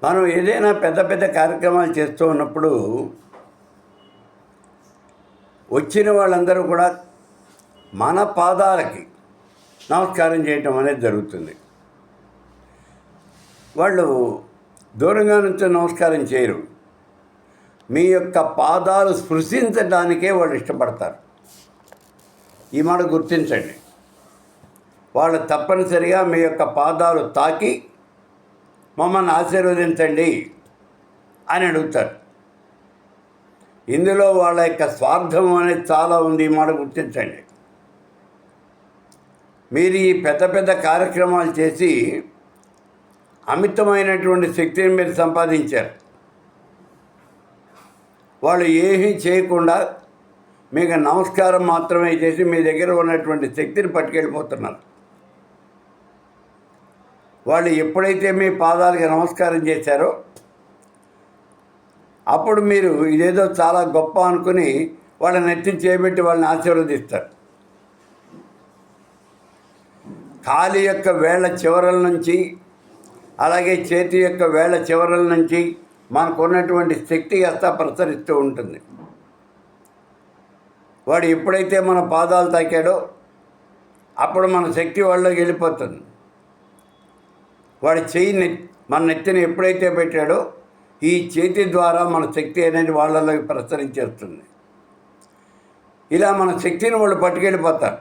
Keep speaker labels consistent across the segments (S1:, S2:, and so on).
S1: మనం ఏదైనా పెద్ద పెద్ద కార్యక్రమాలు చేస్తూ ఉన్నప్పుడు వచ్చిన వాళ్ళందరూ కూడా మన పాదాలకి నమస్కారం చేయటం అనేది జరుగుతుంది. వాళ్ళు దూరంగా నుంచి నమస్కారం చేయరు. మీ యొక్క పాదాలు స్పృశించడానికే వాళ్ళు ఇష్టపడతారు. ఈ మాట గుర్తించండి. వాళ్ళు తప్పనిసరిగా మీ యొక్క పాదాలు తాకి మమ్మల్ని ఆశీర్వదించండి అని అడుగుతారు. ఇందులో వాళ్ళ యొక్క స్వార్థం అనేది చాలా ఉంది. ఈ మాట గుర్తించండి. మీరు ఈ పెద్ద పెద్ద కార్యక్రమాలు చేసి అమితమైనటువంటి శక్తిని మీరు సంపాదించారు. వాళ్ళు ఏమీ చేయకుండా మీకు నమస్కారం మాత్రమే చేసి మీ దగ్గర ఉన్నటువంటి శక్తిని పట్టుకెళ్ళిపోతున్నారు. వాళ్ళు ఎప్పుడైతే మీ పాదాలకి నమస్కారం చేశారో అప్పుడు మీరు ఇదేదో చాలా గొప్ప అనుకుని వాళ్ళ నెత్తి చేయబెట్టి వాళ్ళని ఆశీర్వదిస్తారు. కాలి యొక్క వేళ్ల చివరల నుంచి అలాగే చేతి యొక్క వేళ్ల చివరల నుంచి మనకు ఉన్నటువంటి శక్తి కాస్త ప్రసరిస్తూ ఉంటుంది. వాడు ఎప్పుడైతే మన పాదాలు తాకాడో అప్పుడు మన శక్తి వాళ్ళకి వెళ్ళిపోతుంది. వాడి చెయ్యి మన నెత్తిని ఎప్పుడైతే పెట్టాడో ఈ చేతి ద్వారా మన శక్తి అనేది వాళ్ళలోకి ప్రసరించేస్తుంది. ఇలా మన శక్తిని వాళ్ళు పట్టుకెళ్ళిపోతారు.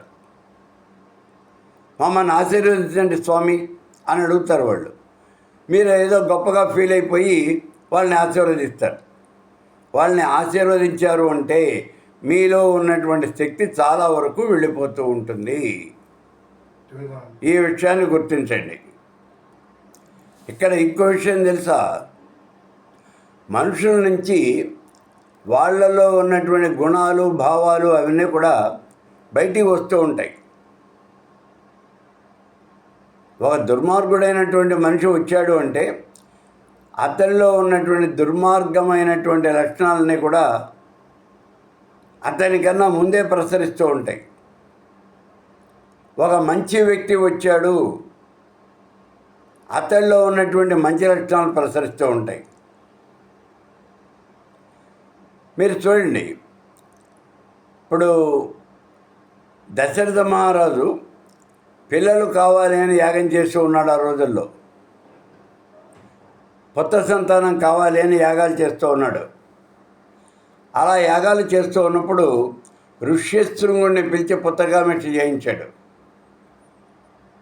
S1: మమ్మల్ని ఆశీర్వదించండి స్వామి అని అడుగుతారు వాళ్ళు. మీరు ఏదో గొప్పగా ఫీల్ అయిపోయి వాళ్ళని ఆశీర్వదిస్తారు. వాళ్ళని ఆశీర్వదించారు అంటే మీలో ఉన్నటువంటి శక్తి చాలా వరకు వెళ్ళిపోతూ ఉంటుంది. ఈ విషయాన్ని గుర్తించండి. ఇక్కడ ఇంకో విషయం తెలుసా, మనుషుల నుంచి వాళ్ళలో ఉన్నటువంటి గుణాలు భావాలు అవన్నీ కూడా బయటికి వస్తూ ఉంటాయి. ఒక దుర్మార్గుడైనటువంటి మనిషి వచ్చాడు అంటే అతనిలో ఉన్నటువంటి దుర్మార్గమైనటువంటి లక్షణాలన్నీ కూడా అతనికన్నా ముందే ప్రసరిస్తూ ఉంటాయి. ఒక మంచి వ్యక్తి వచ్చాడు, అతనిలో ఉన్నటువంటి మంచి లక్షణాలు ప్రసరిస్తూ ఉంటాయి. మీరు చూడండి, ఇప్పుడు దశరథ మహారాజు పిల్లలు కావాలి అని యాగం చేస్తూ ఉన్నాడు. ఆ రోజుల్లో పుత్ర సంతానం కావాలి అని యాగాలు చేస్తూ ఉన్నాడు. అలా యాగాలు చేస్తూ ఉన్నప్పుడు ఋష్యశృంగుడిని పిలిచి పుత్రకామేష్టి చేయించాడు.